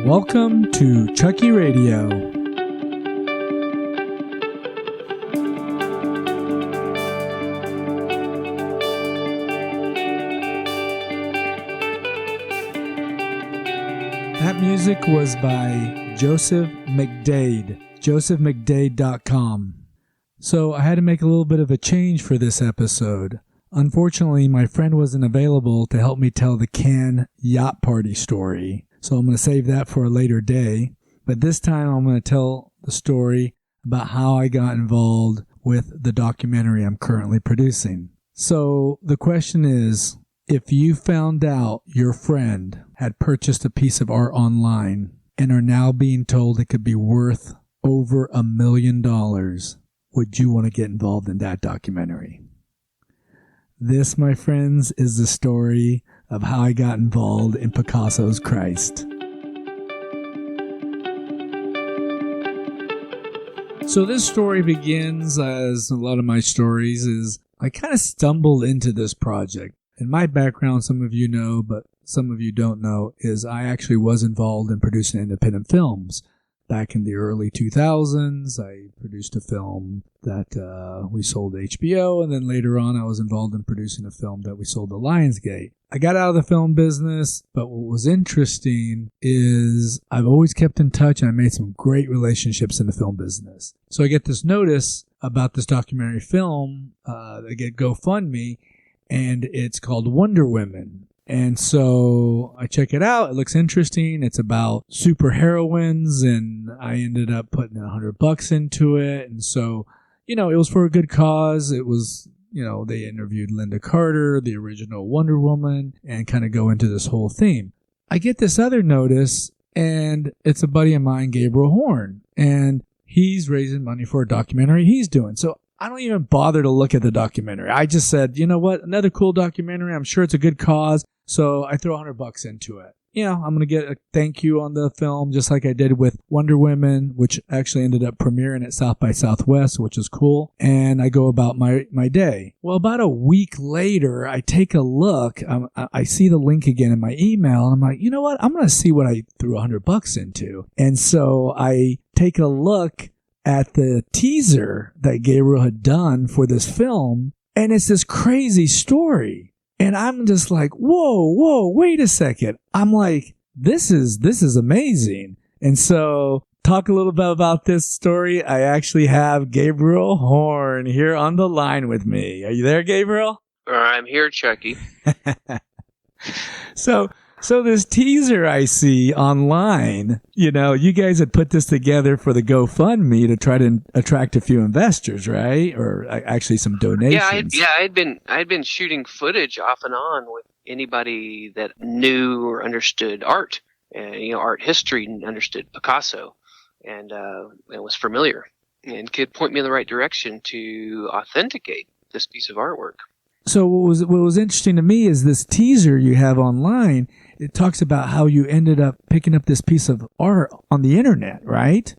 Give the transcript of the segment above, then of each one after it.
Welcome to Chucky Radio. That music was by Joseph McDade, josephmcdade.com. So I had to make a little bit of a change for this episode. Unfortunately, my friend wasn't available to help me tell the Cannes yacht party story. So I'm going to save that for a later day. But this time I'm going to tell the story about how I got involved with the documentary I'm currently producing. So the question is, if you found out your friend had purchased a piece of art online and are now being told it could be worth over $1 million, would you want to get involved in that documentary? This, my friends, is the story of how I got involved in Picasso's Christ. So this story begins, as a lot of my stories, is I kind of stumbled into this project. And my background, some of you know, but some of you don't know, is I actually was involved in producing independent films. Back in the early 2000s, I produced a film that we sold to HBO, and then later on I was involved in producing a film that we sold to Lionsgate. I got out of the film business, but what was interesting is I've always kept in touch, and I made some great relationships in the film business. So I get this notice about this documentary film, I get GoFundMe, and it's called Wonder Women. And so I check it out. It looks interesting. It's about superheroines, and I ended up putting $100 into it. And so, it was for a good cause. It was, they interviewed Linda Carter, the original Wonder Woman, and kind of go into this whole theme. I get this other notice, and it's a buddy of mine, Gabriel Horn, and he's raising money for a documentary he's doing. So I don't even bother to look at the documentary. I just said, you know what? Another cool documentary. I'm sure it's a good cause. So I throw $100 into it. I'm going to get a thank you on the film, just like I did with Wonder Women, which actually ended up premiering at South by Southwest, which is cool. And I go about my day. Well, about a week later, I take a look. I see the link again in my email. And I'm like, you know what? I'm going to see what I threw $100 into. And so I take a look at the teaser that Gabriel had done for this film. And it's this crazy story. And I'm just like, whoa, wait a second. I'm like, this is amazing. And so talk a little bit about this story. I actually have Gabriel Horn here on the line with me. Are you there, Gabriel? I'm here, Chucky. So this teaser I see online, you guys had put this together for the GoFundMe to try to attract a few investors, right? Or actually some donations. I'd been shooting footage off and on with anybody that knew or understood art, art history, and understood Picasso, and was familiar and could point me in the right direction to authenticate this piece of artwork. So what was interesting to me is this teaser you have online. It talks about how you ended up picking up this piece of art on the internet, right?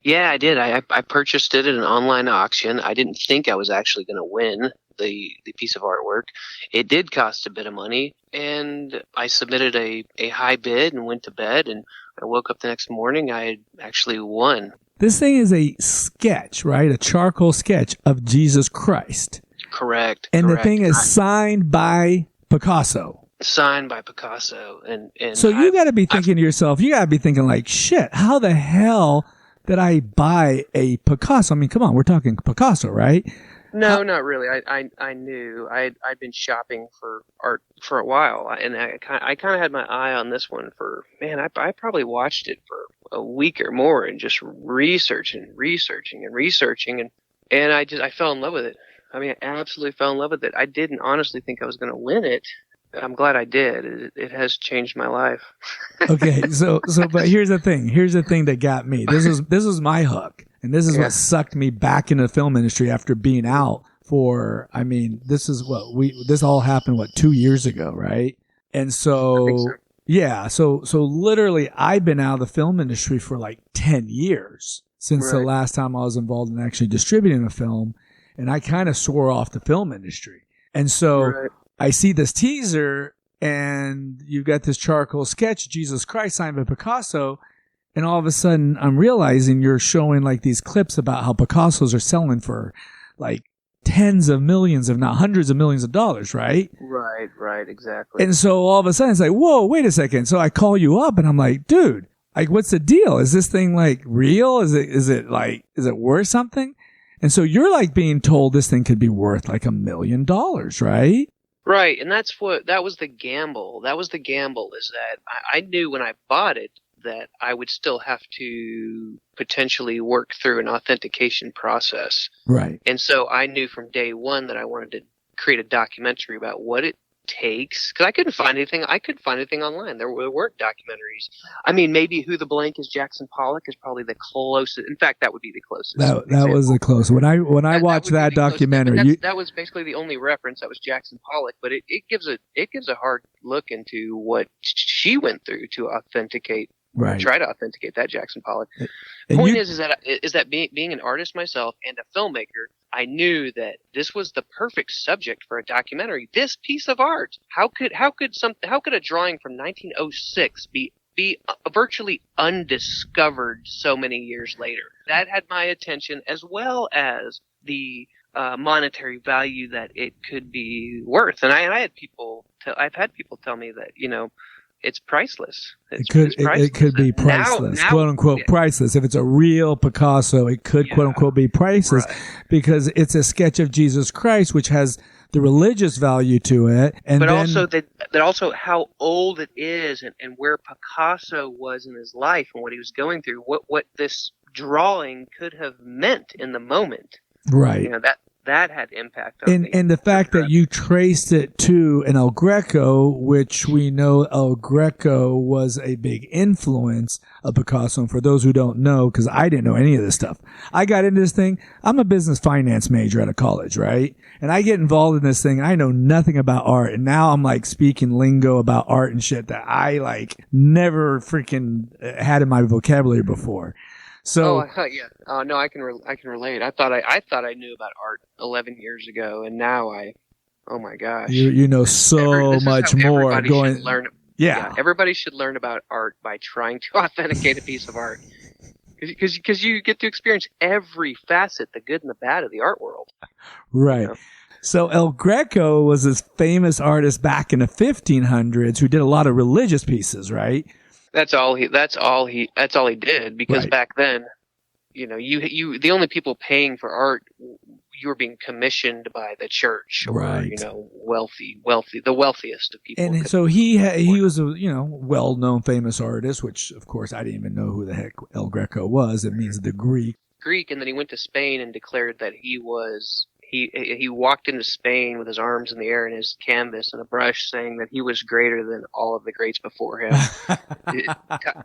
Yeah, I did. I purchased it at an online auction. I didn't think I was actually going to win the piece of artwork. It did cost a bit of money, and I submitted a high bid and went to bed, and I woke up the next morning. I had actually won. This thing is a sketch, right? A charcoal sketch of Jesus Christ. Correct. And the thing is signed by Picasso. Signed by Picasso. And so you got to be thinking to yourself, like, shit, how the hell did I buy a Picasso? I mean, come on, we're talking Picasso, right? No, not really. I knew. I'd been shopping for art for a while, and I kind of had my eye on this one for, I probably watched it for a week or more and just researching, and I fell in love with it. I absolutely fell in love with it. I didn't honestly think I was going to win it. I'm glad I did. It has changed my life. Okay, so but here's the thing. Here's the thing that got me. This was my hook, and this is what sucked me back into the film industry after being out for. This all happened 2 years ago, right? And so, I think so. Yeah, so literally, I've been out of the film industry for like 10 years since the last time I was involved in actually distributing a film. And I kind of swore off the film industry. And so I see this teaser and you've got this charcoal sketch, Jesus Christ, signed by Picasso. And all of a sudden, I'm realizing you're showing like these clips about how Picassos are selling for like tens of millions, if not hundreds of millions of dollars, right? Right, exactly. And so all of a sudden, it's like, whoa, wait a second. So I call you up, and I'm like, dude, like, what's the deal? Is this thing like real? Is it worth something? And so you're like being told this thing could be worth like $1 million, right? Right, and that was the gamble. That was the gamble, is that I knew when I bought it that I would still have to potentially work through an authentication process. Right. And so I knew from day one that I wanted to create a documentary about what it takes, because I couldn't find anything. I couldn't find anything online. There weren't documentaries. I mean, maybe Who the Blank is Jackson Pollock is probably the closest. In fact, that would be the closest. That was the closest. When I watched that documentary, that was basically the only reference. That was Jackson Pollock, but it gives a hard look into what she went through to authenticate. Right. Try to authenticate that Jackson Pollock. The point is that being an artist myself and a filmmaker, I knew that this was the perfect subject for a documentary. This piece of art, how could a drawing from 1906 be virtually undiscovered so many years later? That had my attention, as well as the monetary value that it could be worth. And I've had people tell me that, it's priceless. It could be priceless, now, quote unquote, priceless. If it's a real Picasso, it could, quote unquote, be priceless, right, because it's a sketch of Jesus Christ, which has the religious value to it, but also how old it is, and where Picasso was in his life and what he was going through, what this drawing could have meant in the moment. Right. That had impact on me. And the fact that you traced it to an El Greco, which we know El Greco was a big influence of Picasso. And for those who don't know, because I didn't know any of this stuff, I got into this thing. I'm a business finance major out of college, right? And I get involved in this thing. I know nothing about art. And now I'm like speaking lingo about art and shit that I like never freaking had in my vocabulary before. So, no, I can relate. I thought I knew about art 11 years ago, and now oh my gosh, you know so much more. Everybody should learn about art by trying to authenticate a piece of art, because you get to experience every facet, the good and the bad of the art world. Right. So El Greco was this famous artist back in the 1500s who did a lot of religious pieces, right? That's all he did, because right, back then, you the only people paying for art, you were being commissioned by the church, or right, the wealthiest of people. And so he was a well-known famous artist, which of course I didn't even know who the heck El Greco was. It means the Greek, and then he went to Spain and declared that he walked into Spain with his arms in the air and his canvas and a brush, saying that he was greater than all of the greats before him.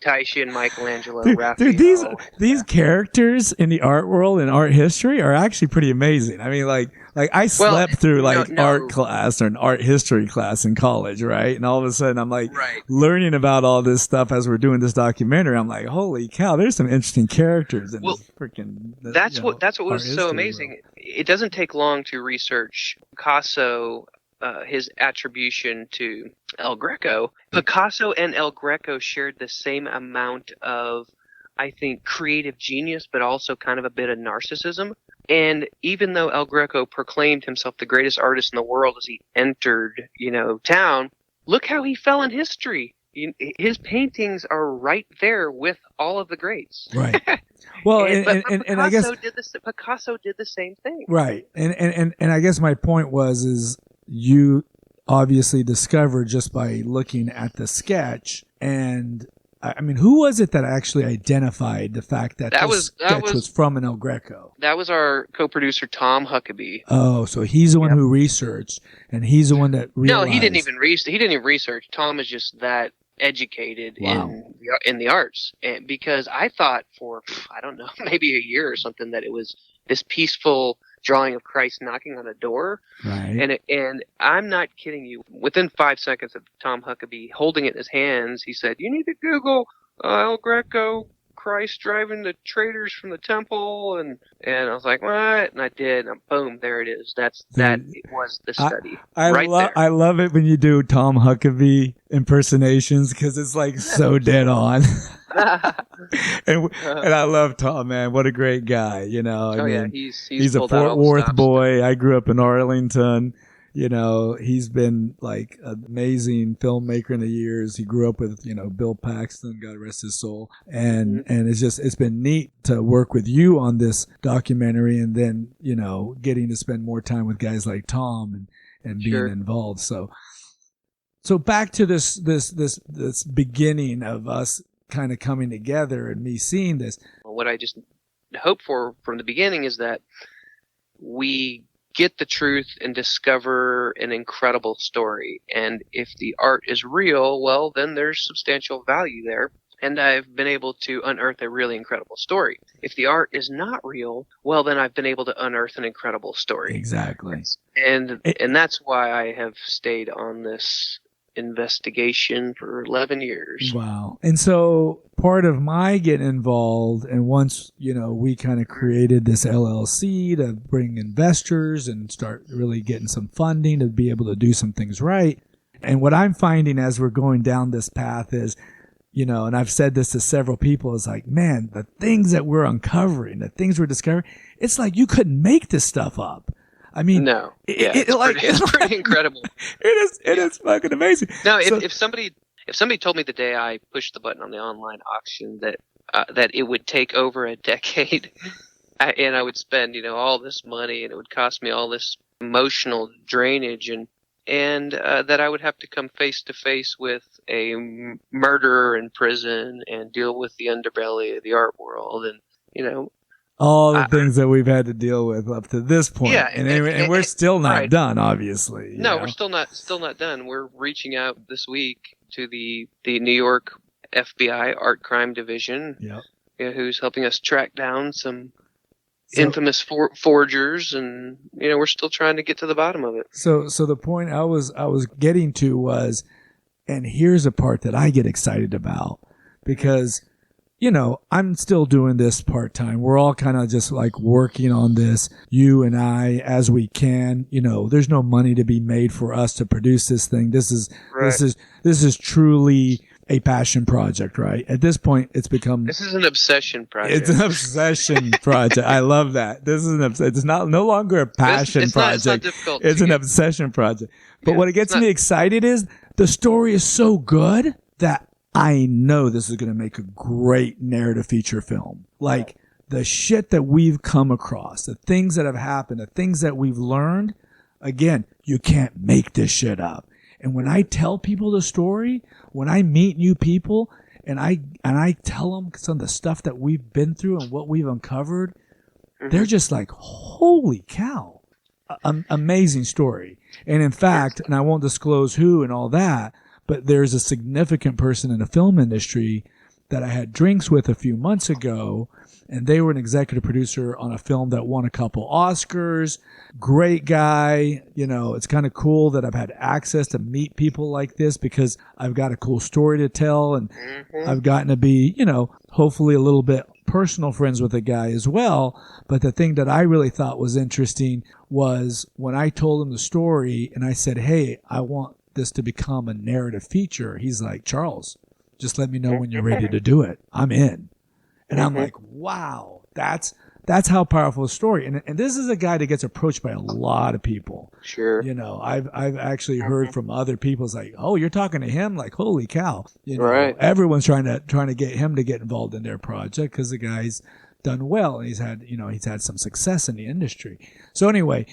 Titian, Michelangelo, Raphael. Dude, these characters in the art world and art history are actually pretty amazing. I mean, like I slept through art class or an art history class in college, right? And all of a sudden I'm like learning about all this stuff as we're doing this documentary. I'm like, holy cow, there's some interesting characters in this freaking. That's what was so amazing. World. It doesn't take long to research Picasso, his attribution to El Greco. Picasso and El Greco shared the same amount of, I think, creative genius, but also kind of a bit of narcissism. And even though El Greco proclaimed himself the greatest artist in the world as he entered, town, look how he fell in history. His paintings are right there with all of the greats. Right. Well, and I guess Picasso did the same thing. Right. And I guess my point is you obviously discovered just by looking at the sketch. And I mean, who was it that actually identified the fact that this sketch was from an El Greco? That was our co-producer, Tom Huckabee. Oh, so he's the one who researched, and he's the one that realized. No, he didn't even research. Tom is just that educated in the arts, and because I thought for I don't know, maybe a year or something, that it was this peaceful drawing of Christ knocking on a door, right? And I'm not kidding you. Within 5 seconds of Tom Huckabee holding it in his hands, he said, "You need to Google El Greco Christ driving the traders from the temple, and I was like, what? And I did, and boom, there it is. That was the study there. I love it when you do Tom Huckabee impersonations because it's like so dead on. and I love Tom, man. What a great guy, you know. I mean, he's a Fort Worth boy. I grew up in Arlington. You know, he's been like an amazing filmmaker in the years. He grew up with, you know, Bill Paxton, God rest his soul. And it's been neat to work with you on this documentary and then, you know, getting to spend more time with guys like Tom and being involved. So back to this beginning of us kind of coming together and me seeing this. What I just hope for from the beginning is that we get the truth and discover an incredible story. And if the art is real, well, then there's substantial value there. And I've been able to unearth a really incredible story. If the art is not real, well, then I've been able to unearth an incredible story. Exactly. And that's why I have stayed on this investigation for 11 years. Wow. And so part of my getting involved, and once, you know, we kind of created this LLC to bring investors and start really getting some funding to be able to do some things right. And what I'm finding as we're going down this path is, you know, and I've said this to several people, is like, man, the things that we're uncovering, the things we're discovering, it's like you couldn't make this stuff up. I mean, no, it's pretty incredible. It is fucking amazing. No, if somebody told me the day I pushed the button on the online auction that it would take over a decade, and I would spend, you know, all this money, and it would cost me all this emotional drainage, and that I would have to come face to face with a murderer in prison and deal with the underbelly of the art world, and, you know, all the things that we've had to deal with up to this point. Yeah, and we're still not done, obviously. No, we're still not done. We're reaching out this week to the New York FBI Art Crime Division, who's helping us track down some infamous forgers, and, you know, we're still trying to get to the bottom of it. So the point I was getting to was, and here's a part that I get excited about, because, you know, I'm still doing this part-time. We're all kind of just like working on this, you and I, as we can. You know, there's no money to be made for us to produce this thing. This is truly a passion project, right? At this point, this is an obsession project. It's an obsession project. I love that. This is it's no longer a passion project. It's not difficult. It's an obsession project. But what gets me excited is the story is so good that I know this is going to make a great narrative feature film. Like, the shit that we've come across, the things that have happened, the things that we've learned, again, you can't make this shit up. And when I tell people the story, when I meet new people and I tell them some of the stuff that we've been through and what we've uncovered, they're just like, holy cow, amazing story. And in fact, and I won't disclose who and all that, but there's a significant person in the film industry that I had drinks with a few months ago, and they were an executive producer on a film that won a couple Oscars. Great guy. You know, it's kind of cool that I've had access to meet people like this because I've got a cool story to tell, and I've gotten to be, you know, hopefully a little bit personal friends with the guy as well. But the thing that I really thought was interesting was when I told him the story and I said, hey, I want this to become a narrative feature. He's like, Charles, just let me know when you're ready to do it. I'm in. And I'm like, wow, that's how powerful a story. And this is a guy that gets approached by a lot of people. Sure. You know, I've actually heard from other people. It's like, oh, you're talking to him? Like, holy cow. You know, everyone's trying to get him to get involved in their project because the guy's done well. And he's had some success in the industry. So anyway,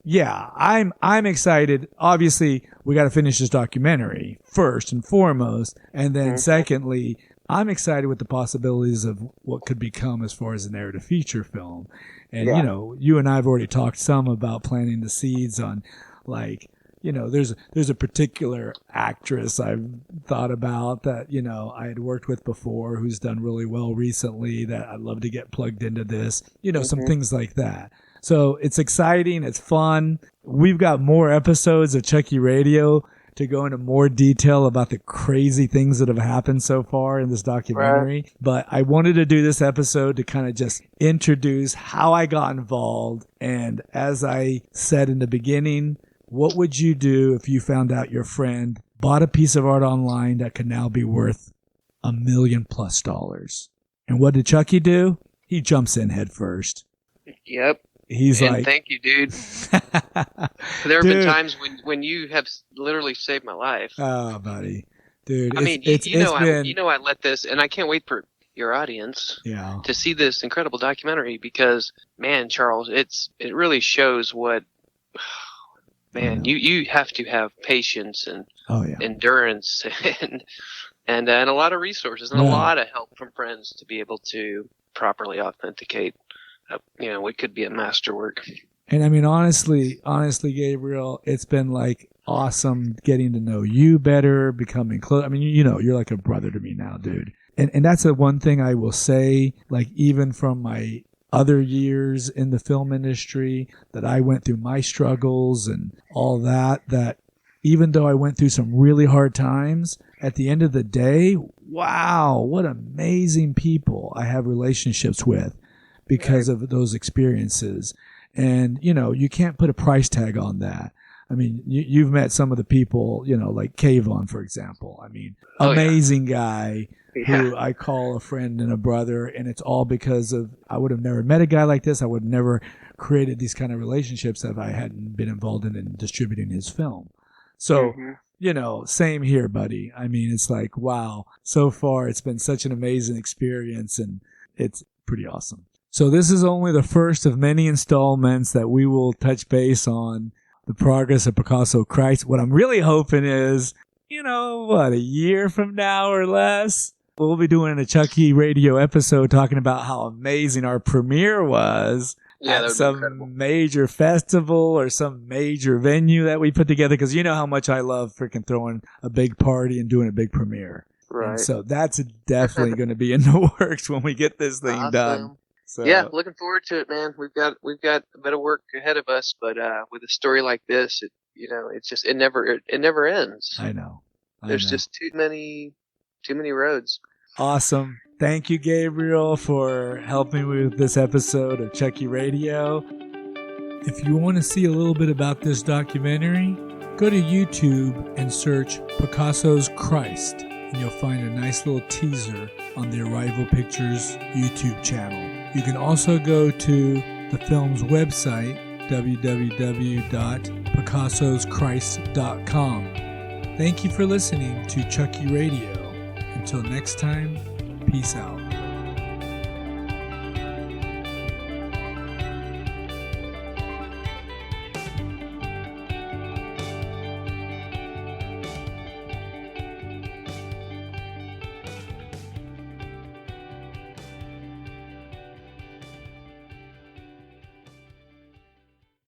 yeah, I'm excited. Obviously, we got to finish this documentary first and foremost. And then secondly, I'm excited with the possibilities of what could become as far as a narrative feature film. And, you know, you and I have already talked some about planting the seeds on, like, you know, there's a particular actress I've thought about that, you know, I had worked with before who's done really well recently that I'd love to get plugged into this, you know, some things like that. So it's exciting. It's fun. We've got more episodes of Chucky Radio to go into more detail about the crazy things that have happened so far in this documentary. Right. But I wanted to do this episode to kind of just introduce how I got involved. And as I said in the beginning, what would you do if you found out your friend bought a piece of art online that could now be worth $1 million+ dollars? And what did Chucky do? He jumps in head first. Yep. He's and like, thank you, dude. There have been times when you have literally saved my life. Oh, buddy. Dude, I mean, you know I let this, and I can't wait for your audience to see this incredible documentary because, man, Charles, it really shows what, man, you have to have patience and endurance and a lot of resources and a lot of help from friends to be able to properly authenticate, what could be a masterwork. And I mean, honestly, Gabriel, it's been like awesome getting to know you better, becoming close. I mean, you're like a brother to me now, dude. And that's the one thing I will say, like even from my other years in the film industry, that I went through my struggles and all that even though I went through some really hard times, at the end of the day, wow, what amazing people I have relationships with because of those experiences. And, you can't put a price tag on that. I mean, you've met some of the people, like Kayvon, for example. I mean, amazing guy who I call a friend and a brother. And it's all because of, I would have never met a guy like this. I would have never created these kind of relationships if I hadn't been involved in distributing his film. So, same here, buddy. I mean, it's like, wow, so far it's been such an amazing experience and it's pretty awesome. So this is only the first of many installments that we will touch base on the progress of Picasso Christ. What I'm really hoping is, a year from now or less, we'll be doing a Chucky Radio episode talking about how amazing our premiere was. At some major festival or some major venue that we put together, because you know how much I love freaking throwing a big party and doing a big premiere. Right. And so that's definitely going to be in the works when we get this thing done. So, yeah, looking forward to it, man. We've got a bit of work ahead of us, but with a story like this, it never ends. I know. There's just too many roads. Awesome. Thank you, Gabriel, for helping me with this episode of Chucky Radio. If you want to see a little bit about this documentary, go to YouTube and search Picasso's Christ, and you'll find a nice little teaser on the Arrival Pictures YouTube channel. You can also go to the film's website, www.picassoschrist.com. Thank you for listening to Chucky Radio. Until next time, peace out.